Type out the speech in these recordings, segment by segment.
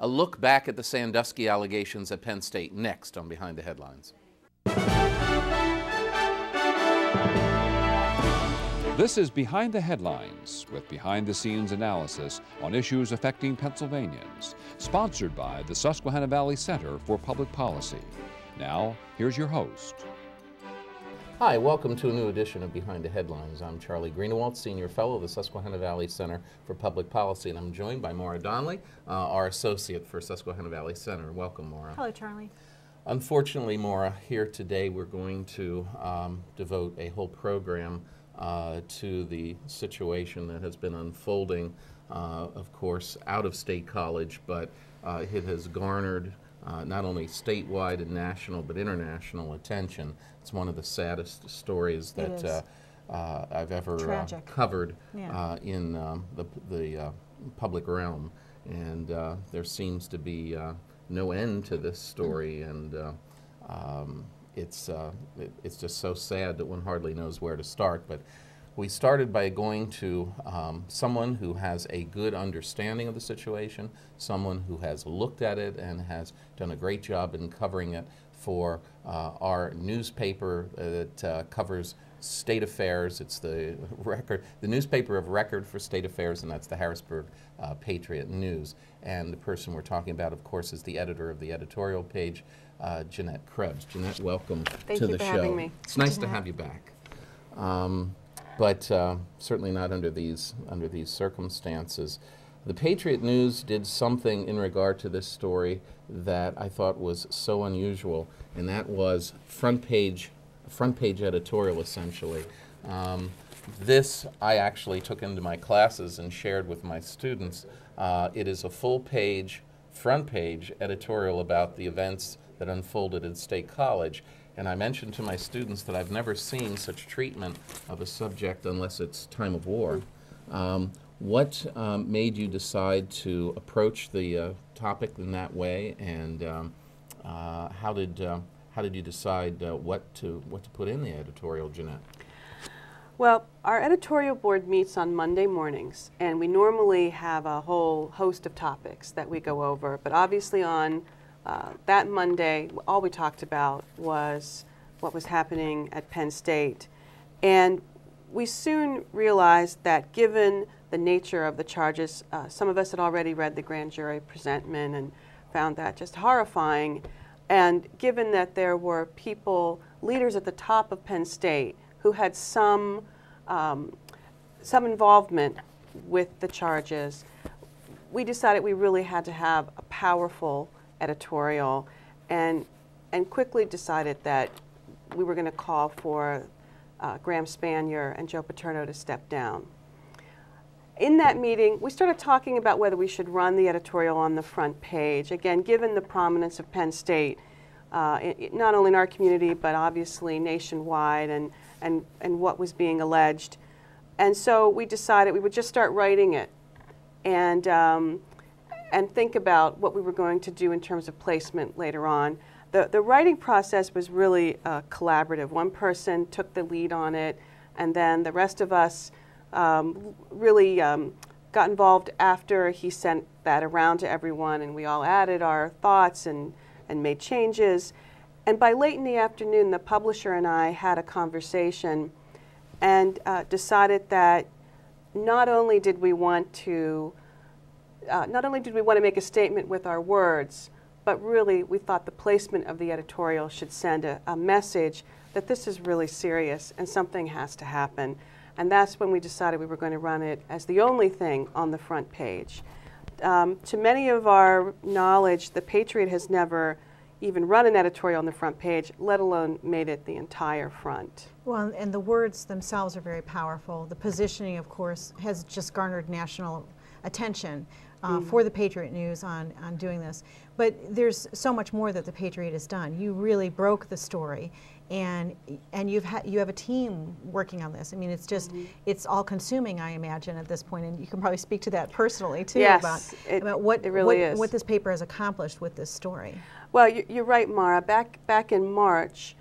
A look back at the Sandusky allegations at Penn State next on Behind the Headlines. This is Behind the Headlines, with behind-the-scenes analysis on issues affecting Pennsylvanians, sponsored by the Susquehanna Valley Center for Public Policy. Now, here's your host. Hi, welcome to a new edition of Behind the Headlines. I'm Charlie Greenewalt, Senior Fellow of the Susquehanna Valley Center for Public Policy, and I'm joined by Maura Donnelly, our Associate for Susquehanna Valley Center. Welcome, Maura. Hello, Charlie. Unfortunately, Maura, here today we're going to devote a whole program to the situation that has been unfolding, of course, out of State College, but it has garnered not only statewide and national, but international attention. It's one of the saddest stories that I've ever covered in the public realm, and there seems to be no end to this story, and it's just so sad that one hardly knows where to start. But we started by going to someone who has a good understanding of the situation, someone who has looked at it and has done a great job in covering it for our newspaper that covers state affairs. It's the newspaper of record for state affairs, and that's the Harrisburg Patriot-News. And the person we're talking about, of course, is the editor of the editorial page, Jeanette Krebs. Jeanette, welcome to the show. Thank you for having me. It's nice to have you back. But certainly not under these circumstances. The Patriot-News did something in regard to this story that I thought was so unusual, and that was front page editorial, essentially. This I actually took into my classes and shared with my students. It is a full-page, front-page editorial about the events that unfolded at State College. And I mentioned to my students that I've never seen such treatment of a subject unless it's time of war. What made you decide to approach the topic in that way, and how did you decide what to put in the editorial, Jeanette? Well, our editorial board meets on Monday mornings, and we normally have a whole host of topics that we go over. But obviously on that Monday, all we talked about was what was happening at Penn State. And we soon realized that given the nature of the charges, some of us had already read the grand jury presentment and found that just horrifying. And given that there were leaders at the top of Penn State who had some involvement with the charges, we decided we really had to have a powerful editorial, and quickly decided that we were going to call for Graham Spanier and Joe Paterno to step down. In that meeting, we started talking about whether we should run the editorial on the front page. Again, given the prominence of Penn State, not only in our community, but obviously nationwide, and what was being alleged. And so we decided we would just start writing it, and think about what we were going to do in terms of placement later on. The writing process was really collaborative. One person took the lead on it, and then the rest of us really got involved after he sent that around to everyone, and we all added our thoughts and made changes. And by late in the afternoon, the publisher and I had a conversation and decided that not only did we want to make a statement with our words, but really we thought the placement of the editorial should send a message that this is really serious and something has to happen. And that's when we decided we were going to run it as the only thing on the front page. To many of our knowledge, the Patriot has never even run an editorial on the front page, let alone made it the entire front. Well, and the words themselves are very powerful. The positioning, of course, has just garnered national attention for the Patriot-News on doing this. But there's so much more that the Patriot has done. You really broke the story, and you have a team working on this. I mean, it's just it's all consuming, I imagine, at this point, and you can probably speak to that personally too, yes, about what this paper has accomplished with this story. Well, you're right, Mara. Back in March,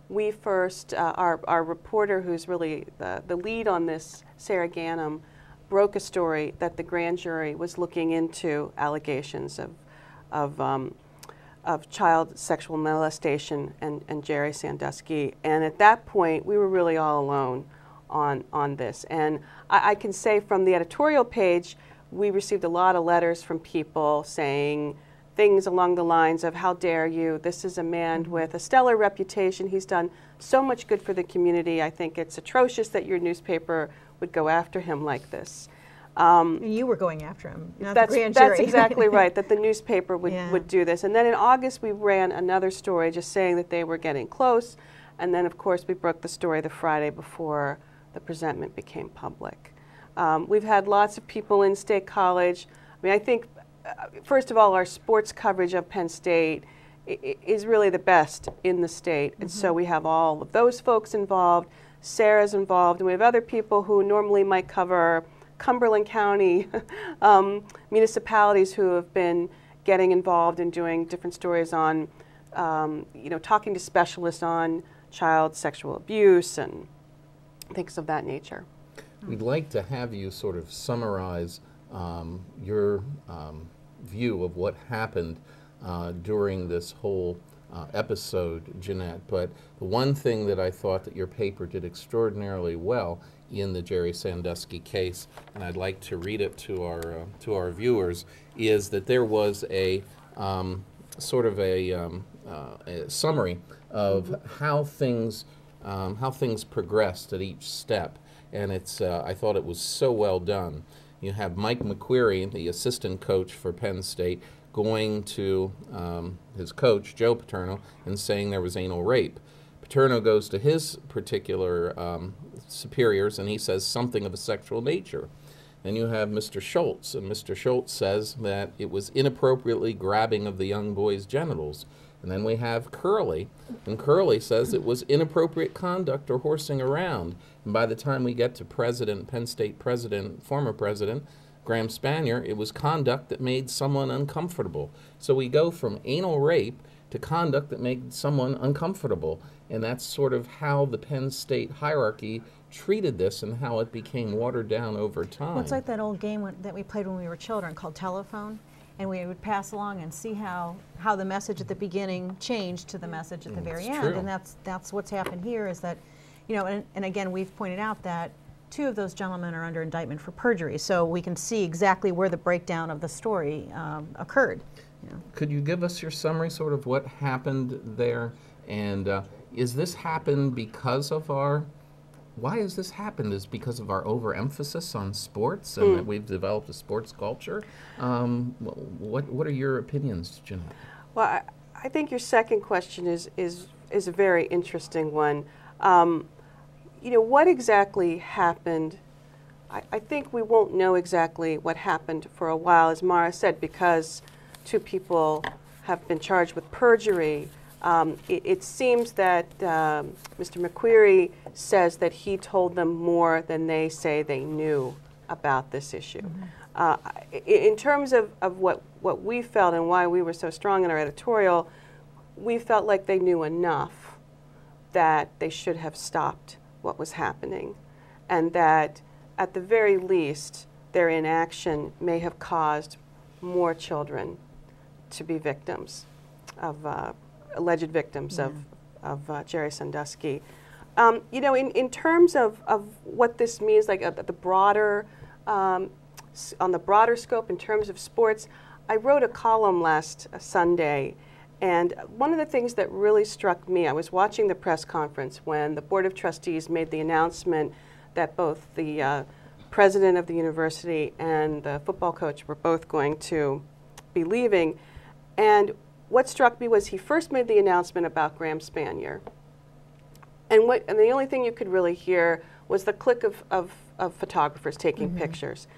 we first our reporter, who's really the lead on this, Sarah Ganem, broke a story that the grand jury was looking into allegations of child sexual molestation and Jerry Sandusky. And at that point, we were really all alone on this. And I can say from the editorial page, we received a lot of letters from people saying things along the lines of, how dare you, this is a man with a stellar reputation, he's done so much good for the community, I think it's atrocious that your newspaper would go after him like this. You were going after him, not the grand jury. That's exactly right, that the newspaper would, Yeah. would do this. And then in August we ran another story just saying that they were getting close, and then of course we broke the story the Friday before the presentment became public. We've had lots of people in State College. I mean, I think, first of all, our sports coverage of Penn State is really the best in the state. And so we have all of those folks involved, Sarah's involved, and we have other people who normally might cover Cumberland County municipalities who have been getting involved in doing different stories on, you know, talking to specialists on child sexual abuse and things of that nature. We'd like to have you sort of summarize your view of what happened during this whole episode, Jeanette. But the one thing that I thought that your paper did extraordinarily well in the Jerry Sandusky case, and I'd like to read it to our viewers, is that there was a sort of a summary of how things progressed at each step. And it's, I thought it was so well done. You have Mike McQuarrie, the assistant coach for Penn State, going to his coach, Joe Paterno, and saying there was anal rape. Paterno goes to his particular superiors, and he says something of a sexual nature. Then you have Mr. Schultz, and Mr. Schultz says that it was inappropriately grabbing of the young boy's genitals. And then we have Curley, and Curley says it was inappropriate conduct or horsing around. And by the time we get to Penn State President, former President, Graham Spanier, it was conduct that made someone uncomfortable. So we go from anal rape to conduct that made someone uncomfortable. And that's sort of how the Penn State hierarchy treated this and how it became watered down over time. Well, it's like that old game that we played when we were children called telephone. And we would pass along and see how the message at the beginning changed to the message at the very end. True. And that's what's happened here is that, you know, and again, we've pointed out that 2 of those gentlemen are under indictment for perjury. So we can see exactly where the breakdown of the story occurred. You know. Could you give us your summary, sort of what happened there? And is this happened because of our... Why has this happened? Is because of our overemphasis on sports and that we've developed a sports culture? What are your opinions, Jeanette? Well, I think your second question is a very interesting one. You know, what exactly happened? I think we won't know exactly what happened for a while, as Mara said, because 2 people have been charged with perjury. It seems that Mr. McQuarrie says that he told them more than they say they knew about this issue. In terms of what we felt and why we were so strong in our editorial, we felt like they knew enough that they should have stopped what was happening, and that at the very least their inaction may have caused more children to be victims of alleged victims of Jerry Sandusky. You know, in terms of what this means, like the broader, on the broader scope in terms of sports, I wrote a column last Sunday, and one of the things that really struck me, I was watching the press conference when the Board of Trustees made the announcement that both the president of the university and the football coach were both going to be leaving. And what struck me was he first made the announcement about Graham Spanier. And the only thing you could really hear was the click of photographers taking pictures.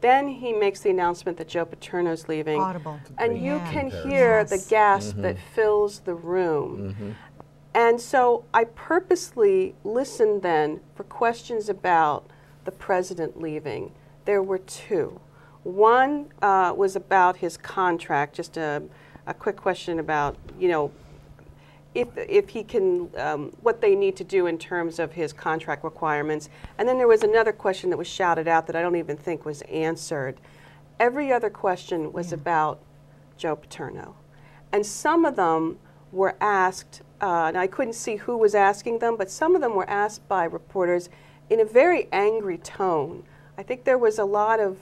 Then he makes the announcement that Joe Paterno's leaving. Audible. And you can hear the gasp that fills the room. And so I purposely listened then for questions about the president leaving. There were 2. One was about his contract, just a quick question about, you know, if he can, what they need to do in terms of his contract requirements. And then there was another question that was shouted out that I don't even think was answered. Every other question was about Joe Paterno. And some of them were asked, and I couldn't see who was asking them, but some of them were asked by reporters in a very angry tone. I think there was a lot of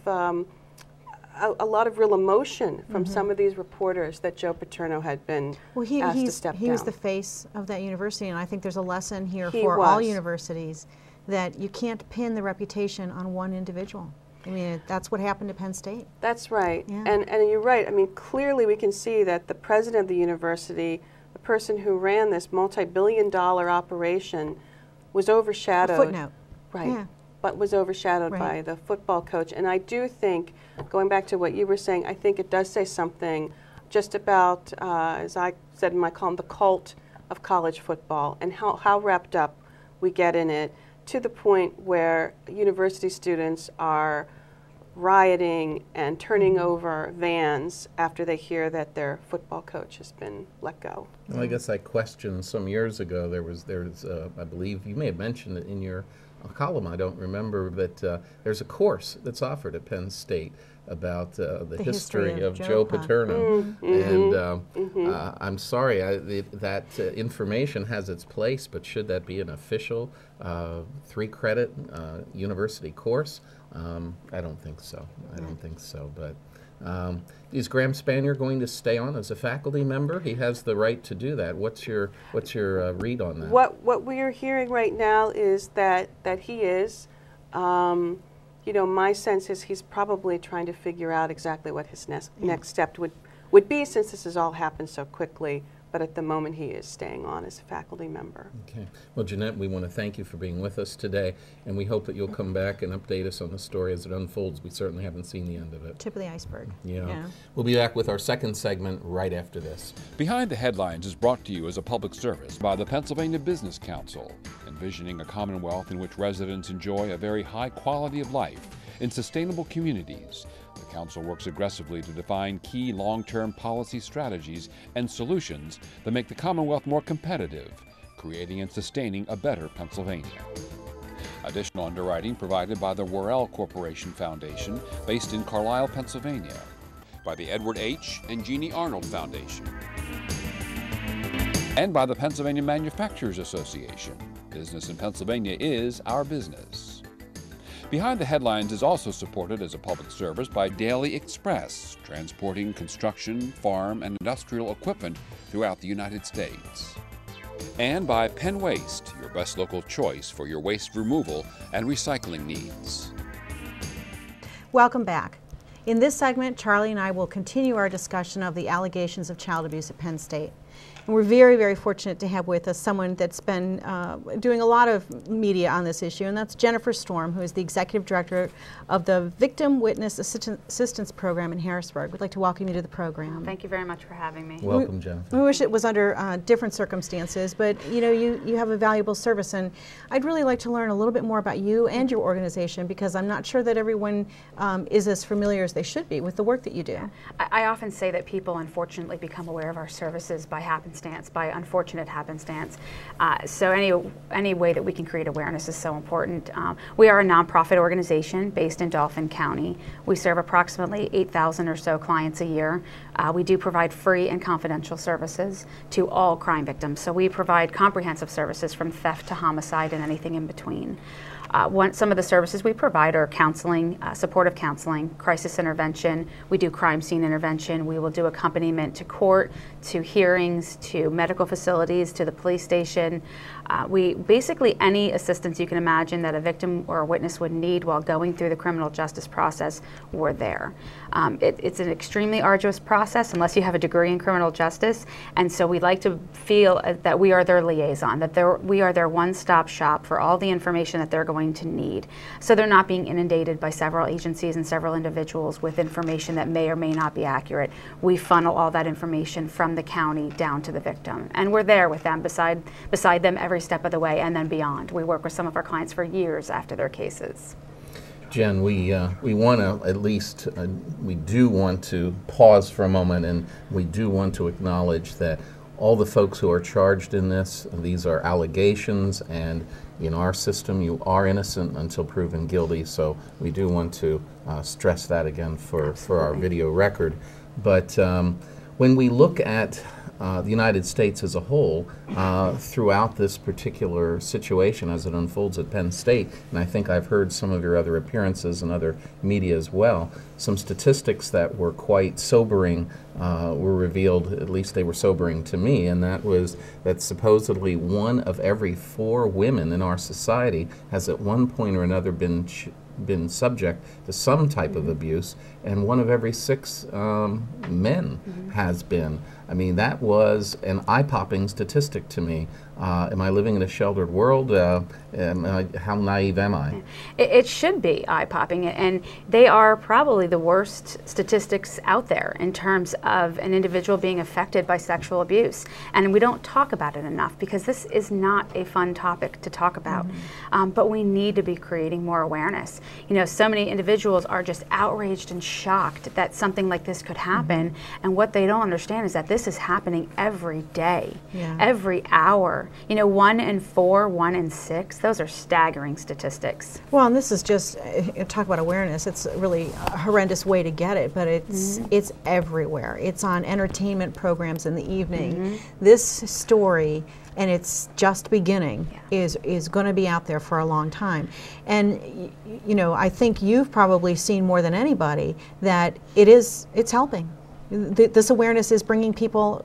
real emotion from some of these reporters that Joe Paterno had been asked to step down. He was the face of that university, and I think there's a lesson here for all universities that you can't pin the reputation on one individual. I mean, that's what happened to Penn State. That's right. Yeah. And you're right. I mean, clearly we can see that the president of the university, the person who ran this multi-billion-dollar operation, was overshadowed. A footnote. Right. Yeah. But was overshadowed by the football coach. And I do think, going back to what you were saying, I think it does say something just about, as I said in my column, the cult of college football and how wrapped up we get in it, to the point where university students are rioting and turning over vans after they hear that their football coach has been let go. Well, I guess I questioned some years ago. There was I believe you may have mentioned it in your column. I don't remember, but there's a course that's offered at Penn State about the history of Joe Paterno. And I'm sorry, that information has its place, but should that be an official 3-credit university course? I don't think so. I don't think so. But is Graham Spanier going to stay on as a faculty member? He has the right to do that. What's your read on that? What we are hearing right now is that he is. You know, my sense is he's probably trying to figure out exactly what his next step would be, since this has all happened so quickly. But at the moment, he is staying on as a faculty member. Okay. Well, Jeanette, we want to thank you for being with us today, and we hope that you'll come back and update us on the story as it unfolds. We certainly haven't seen the end of it. Tip of the iceberg. Yeah. We'll be back with our second segment right after this. Behind the Headlines is brought to you as a public service by the Pennsylvania Business Council, envisioning a commonwealth in which residents enjoy a very high quality of life in sustainable communities. The Council works aggressively to define key long-term policy strategies and solutions that make the Commonwealth more competitive, creating and sustaining a better Pennsylvania. Additional underwriting provided by the Worrell Corporation Foundation, based in Carlisle, Pennsylvania, by the Edward H. and Jeannie Arnold Foundation, and by the Pennsylvania Manufacturers Association. Business in Pennsylvania is our business. Behind the Headlines is also supported as a public service by Daily Express, transporting construction, farm, and industrial equipment throughout the United States. And by Penn Waste, your best local choice for your waste removal and recycling needs. Welcome back. In this segment, Charlie and I will continue our discussion of the allegations of child abuse at Penn State. And we're very, very fortunate to have with us someone that's been doing a lot of media on this issue, and that's Jennifer Storm, who is the Executive Director of the Victim Witness Assistance Program in Harrisburg. We'd like to welcome you to the program. Thank you very much for having me. Welcome, Jennifer. We wish it was under different circumstances, but you know, you have a valuable service, and I'd really like to learn a little bit more about you and your organization, because I'm not sure that everyone is as familiar as they should be with the work that you do. I often say that people unfortunately become aware of our services by happenstance, by unfortunate happenstance. So any way that we can create awareness is so important. We are a nonprofit organization based in Dauphin County. We serve approximately 8,000 or so clients a year. We do provide free and confidential services to all crime victims. So we provide comprehensive services from theft to homicide and anything in between. Some of the services we provide are counseling, supportive counseling, crisis intervention. We do crime scene intervention. We will do accompaniment to court, to hearings, to medical facilities, to the police station. We basically any assistance you can imagine that a victim or a witness would need while going through the criminal justice process, we're there. It's an extremely arduous process unless you have a degree in criminal justice, and so we like to feel that we are their liaison, that we are their one-stop shop for all the information that they're going to need. So they're not being inundated by several agencies and several individuals with information that may or may not be accurate. We funnel all that information from the county down to the victim, and we're there with them, beside them every step of the way and then beyond. We work with some of our clients for years after their cases. Jen, we want to at least, we do want to pause for a moment, and we do want to acknowledge that all the folks who are charged in this, these are allegations, and in our system you are innocent until proven guilty, so we do want to stress that again for our video record. But when we look at the United States as a whole, throughout this particular situation as it unfolds at Penn State, and I think I've heard some of your other appearances in other media as well, some statistics that were quite sobering were revealed, at least they were sobering to me, and that was that supposedly 1 of every 4 women in our society has at one point or another been subject to some type of abuse, and 1 of every 6 men has been. I mean, that was an eye-popping statistic to me. Am I living in a sheltered world? How naive am I? It should be eye-popping, and they are probably the worst statistics out there in terms of an individual being affected by sexual abuse. And we don't talk about it enough because this is not a fun topic to talk about. But we need to be creating more awareness. You know, so many individuals are just outraged and shocked that something like this could happen, and what they don't understand is that this is happening every day, every hour. You know, 1 in 4, 1 in 6, those are staggering statistics. Well, and this is just, talk about awareness, it's really a horrendous way to get it, but it's everywhere. It's on entertainment programs in the evening. This story, and it's just beginning, is going to be out there for a long time. And you know, I think you've probably seen more than anybody that it's helping. This awareness is bringing people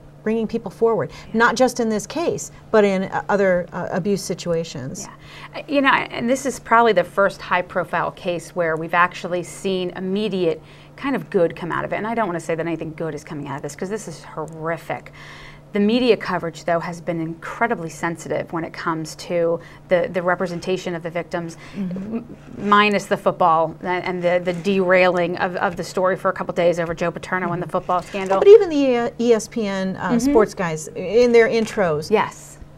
forward, not just in this case, but in other abuse situations. Yeah. You know, and this is probably the first high-profile case where we've actually seen immediate kind of good come out of it. And I don't want to say that anything good is coming out of this, because this is horrific. The media coverage, though, has been incredibly sensitive when it comes to the representation of the victims, minus the football and the derailing of the story for a couple days over Joe Paterno and the football scandal. But even the ESPN sports guys, in their intros,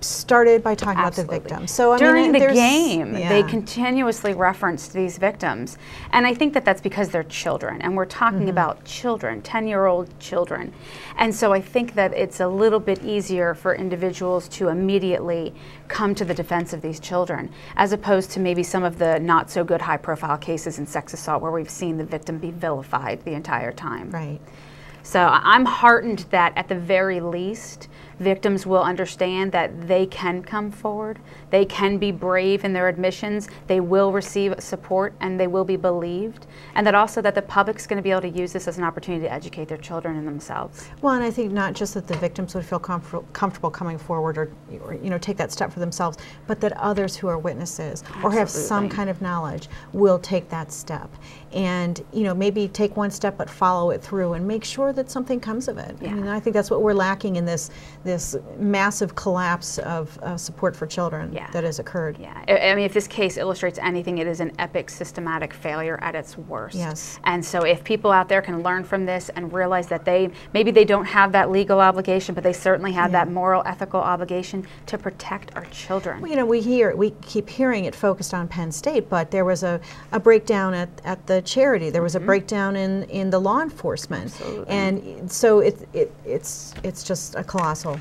started by talking about the victims. So I during mean, the game, they continuously referenced these victims. And I think that that's because they're children, and we're talking about children, 10-year-old children. And so I think that it's a little bit easier for individuals to immediately come to the defense of these children, as opposed to maybe some of the not so good high-profile cases in sex assault where we've seen the victim be vilified the entire time. Right. So I'm heartened that at the very least, victims will understand that they can come forward, they can be brave in their admissions, they will receive support, and they will be believed, and that also that the public's going to be able to use this as an opportunity to educate their children and themselves. Well, and I think not just that the victims would feel comfortable coming forward or you know, take that step for themselves, but that others who are witnesses or have some kind of knowledge will take that step. And you know, maybe take one step but follow it through and make sure that something comes of it. And I think that's what we're lacking in this massive collapse of support for children that has occurred. I mean, if this case illustrates anything, it is an epic systematic failure at its worst. And so if people out there can learn from this and realize that maybe they don't have that legal obligation, but they certainly have that moral, ethical obligation to protect our children. Well, you know, we keep hearing it focused on Penn State, but there was a breakdown at the charity. There was a breakdown in the law enforcement. And so it's just a colossal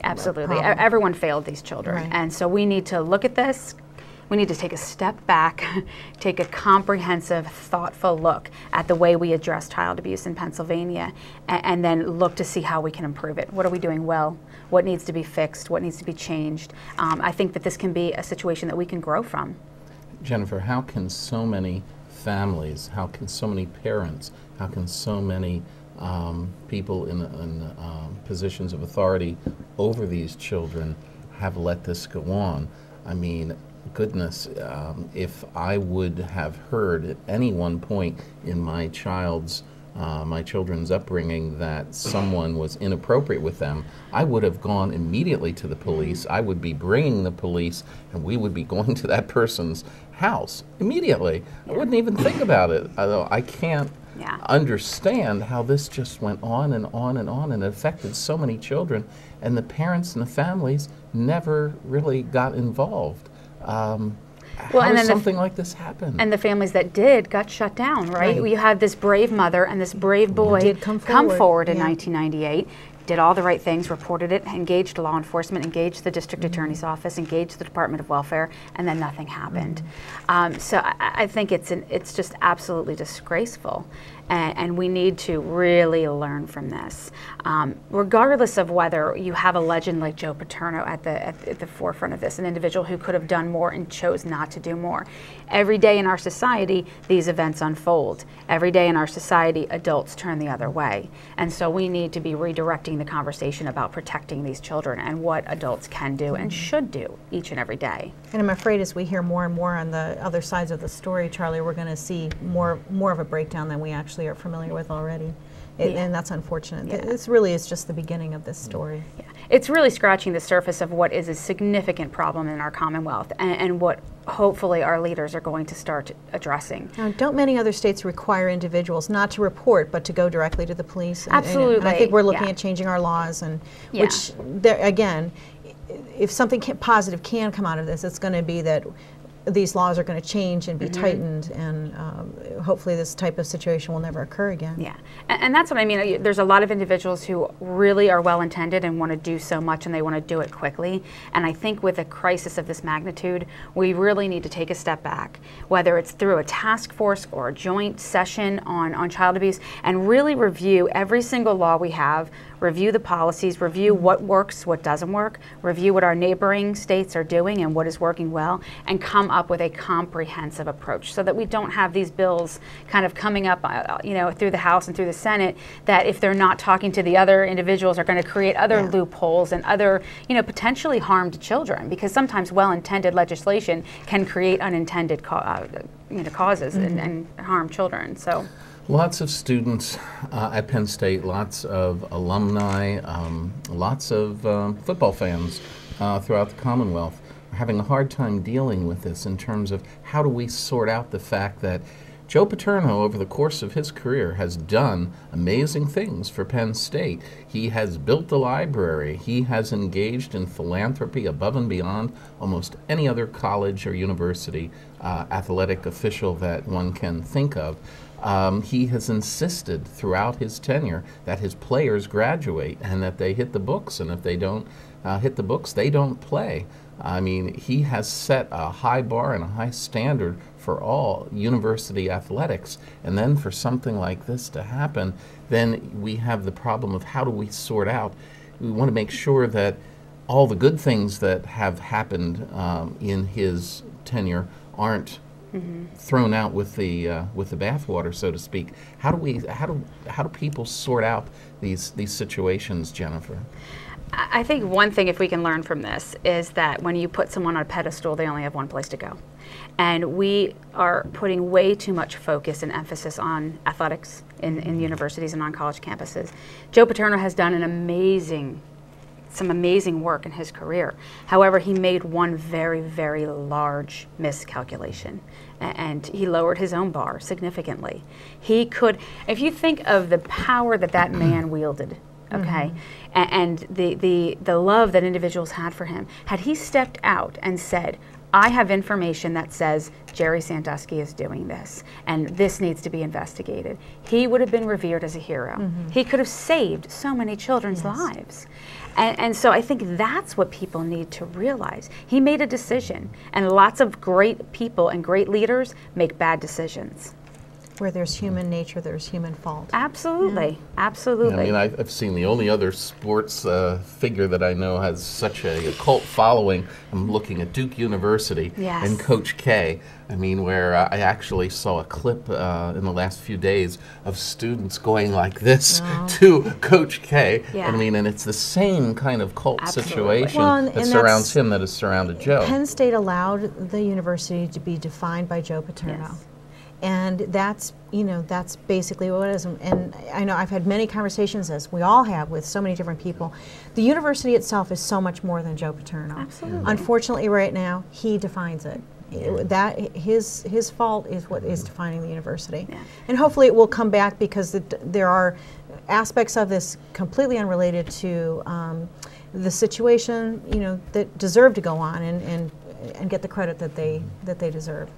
Absolutely. problem. Everyone failed these children. And so we need to look at this. We need to take a step back, take a comprehensive, thoughtful look at the way we address child abuse in Pennsylvania, and then look to see how we can improve it. What are we doing well? What needs to be fixed? What needs to be changed? I think that this can be a situation that we can grow from. Jennifer, how can so many families, how can so many parents, how can so many people in positions of authority over these children have let this go on? I mean, goodness, if I would have heard at any one point in my children's upbringing that someone was inappropriate with them, I would have gone immediately to the police. I would be bringing the police, and we would be going to that person's house immediately. I wouldn't even think about it. Although I can't understand how this just went on and on and on, and it affected so many children, and the parents and the families never really got involved. How does something like this happen? And the families that did got shut down, right? You had this brave mother and this brave boy come forward in 1998, did all the right things, reported it, engaged law enforcement, engaged the district attorney's office, engaged the Department of Welfare, and then nothing happened. So I think it's just absolutely disgraceful. and we need to really learn from this. Regardless of whether you have a legend like Joe Paterno at the forefront of this, an individual who could have done more and chose not to do more. Every day in our society, these events unfold. Every day in our society, adults turn the other way. And so we need to be redirecting the conversation about protecting these children and what adults can do and should do each and every day. And I'm afraid as we hear more and more on the other sides of the story, Charlie, we're going to see more of a breakdown than we actually are familiar with already. And that's unfortunate. Yeah. This really is just the beginning of this story. Yeah. It's really scratching the surface of what is a significant problem in our Commonwealth and what hopefully our leaders are going to start addressing. Now, don't many other states require individuals not to report but to go directly to the police? Absolutely. And I think we're looking yeah. at changing our laws, and Yeah. which, there, again, if something positive can come out of this, it's going to be that these laws are going to change and be tightened, and hopefully this type of situation will never occur again. Yeah, and that's what I mean. There's a lot of individuals who really are well-intended and want to do so much, and they want to do it quickly. And I think with a crisis of this magnitude, we really need to take a step back, whether it's through a task force or a joint session on child abuse, and really review every single law we have, review the policies, review what works, what doesn't work, review what our neighboring states are doing and what is working well, and come up with a comprehensive approach so that we don't have these bills kind of coming up through the House and through the Senate that, if they're not talking to the other individuals, are going to create other loopholes and other potentially harm to children, because sometimes well-intended legislation can create unintended causes and harm children. So. Lots of students at Penn State, lots of alumni, lots of football fans throughout the Commonwealth are having a hard time dealing with this in terms of how do we sort out the fact that Joe Paterno, over the course of his career, has done amazing things for Penn State. He has built the library. He has engaged in philanthropy above and beyond almost any other college or university athletic official that one can think of. He has insisted throughout his tenure that his players graduate and that they hit the books, and if they don't hit the books, they don't play. I mean, he has set a high bar and a high standard for all university athletics, and then for something like this to happen, then we have the problem of how do we sort out. We want to make sure that all the good things that have happened in his tenure aren't thrown out with the bathwater, so to speak. How do people sort out these situations, Jennifer? I think one thing, if we can learn from this, is that when you put someone on a pedestal, they only have one place to go. And we are putting way too much focus and emphasis on athletics in universities and on college campuses. Joe Paterno has done some amazing work in his career. However, he made one very, very large miscalculation, and he lowered his own bar significantly. He could, if you think of the power that man wielded, okay, and the love that individuals had for him, had he stepped out and said, I have information that says Jerry Sandusky is doing this, and this needs to be investigated, he would have been revered as a hero. He could have saved so many children's lives. And so I think that's what people need to realize. He made a decision, and lots of great people and great leaders make bad decisions. Where there's human nature, there's human fault. Absolutely, absolutely. I mean, I've seen the only other sports figure that I know has such a cult following. I'm looking at Duke University and Coach K. I mean, where I actually saw a clip in the last few days of students going like this to Coach K. I mean, and it's the same kind of cult situation that surrounds him that has surrounded Joe. Penn State allowed the university to be defined by Joe Paterno. And that's, that's basically what it is. And I know I've had many conversations, as we all have, with so many different people. The university itself is so much more than Joe Paterno. Absolutely. Unfortunately, right now, he defines it. His fault is what is defining the university. And hopefully it will come back, because there are aspects of this completely unrelated to the situation, that deserve to go on and get the credit that they deserve.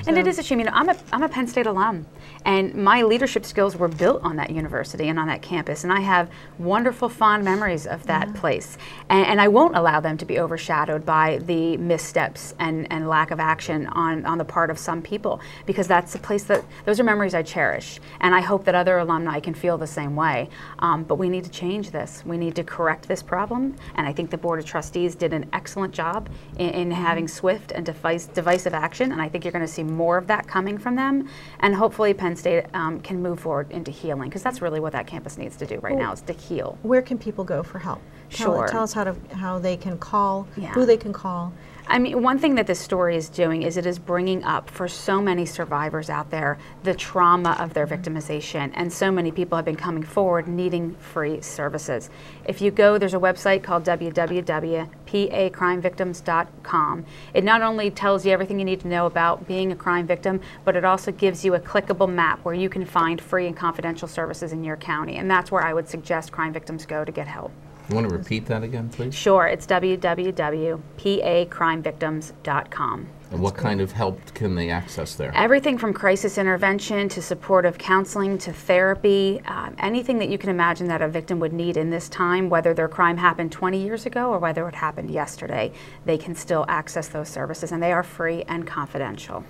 And it is a shame. You know, I'm a Penn State alum, and my leadership skills were built on that university and on that campus, and I have wonderful, fond memories of that place. And I won't allow them to be overshadowed by the missteps and lack of action on the part of some people, because that's a place that, those are memories I cherish, and I hope that other alumni can feel the same way. But we need to change this. We need to correct this problem, and I think the Board of Trustees did an excellent job in having swift and divisive action, and I think you're going to see more of that coming from them, and hopefully Penn State can move forward into healing, because that's really what that campus needs to do right now, is to heal. Where can people go for help? Sure. Tell us how they can call, who they can call. I mean, one thing that this story is doing is it is bringing up for so many survivors out there the trauma of their victimization, and so many people have been coming forward needing free services. If you go, there's a website called www.pacrimevictims.com. It not only tells you everything you need to know about being a crime victim, but it also gives you a clickable map where you can find free and confidential services in your county, and that's where I would suggest crime victims go to get help. You want to repeat that again, please? Sure, it's www.pacrimevictims.com. And what kind of help can they access there? Everything from crisis intervention to supportive counseling to therapy, anything that you can imagine that a victim would need in this time, whether their crime happened 20 years ago or whether it happened yesterday, they can still access those services, and they are free and confidential.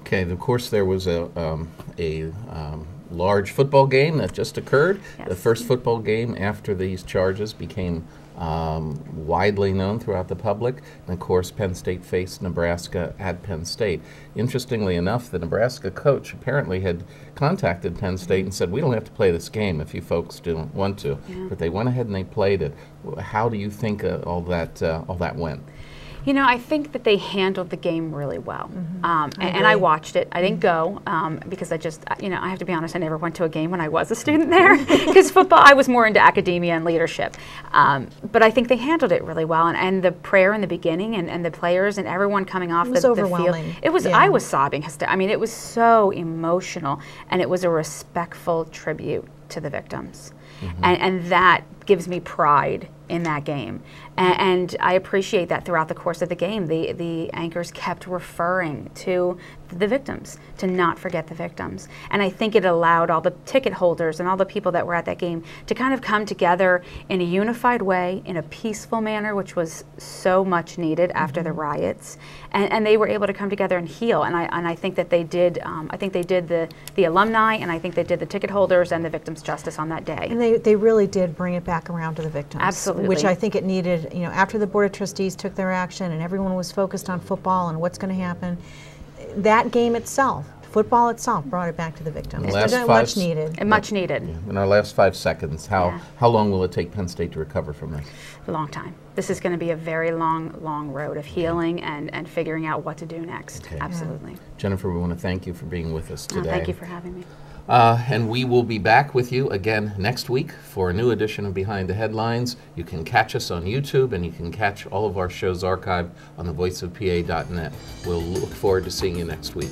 Okay, of course there was a large football game that just occurred. Yes. The first football game after these charges became widely known throughout the public. And of course, Penn State faced Nebraska at Penn State. Interestingly enough, the Nebraska coach apparently had contacted Penn State and said, we don't have to play this game if you folks don't want to. But they went ahead and they played it. How do you think all that went? You know, I think that they handled the game really well. And I watched it. I didn't go because I just, you know, I have to be honest, I never went to a game when I was a student there, because football, I was more into academia and leadership. But I think they handled it really well. And the prayer in the beginning and the players and everyone coming off the field. It was, I was sobbing. I mean, it was so emotional, and it was a respectful tribute to the victims. And that gives me pride in that game. And I appreciate that throughout the course of the game, the anchors kept referring to the victims, to not forget the victims. And I think it allowed all the ticket holders and all the people that were at that game to kind of come together in a unified way, in a peaceful manner, which was so much needed after the riots. And they were able to come together and heal. And I think that they did, I think they did the alumni, and I think they did the ticket holders and the victims justice on that day. And they really did bring it back around to the victims. Absolutely. Which I think it needed, you know, after the Board of Trustees took their action and everyone was focused on football and what's going to happen, that game itself, football itself, brought it back to the victims. Much needed. And much needed. In our last 5 seconds, how long will it take Penn State to recover from this? A long time. This is going to be a very long road of healing and figuring out what to do next. Absolutely. Jennifer, we want to thank you for being with us today. Thank you for having me. And we will be back with you again next week for a new edition of Behind the Headlines. You can catch us on YouTube, and you can catch all of our shows archived on thevoiceofpa.net. We'll look forward to seeing you next week.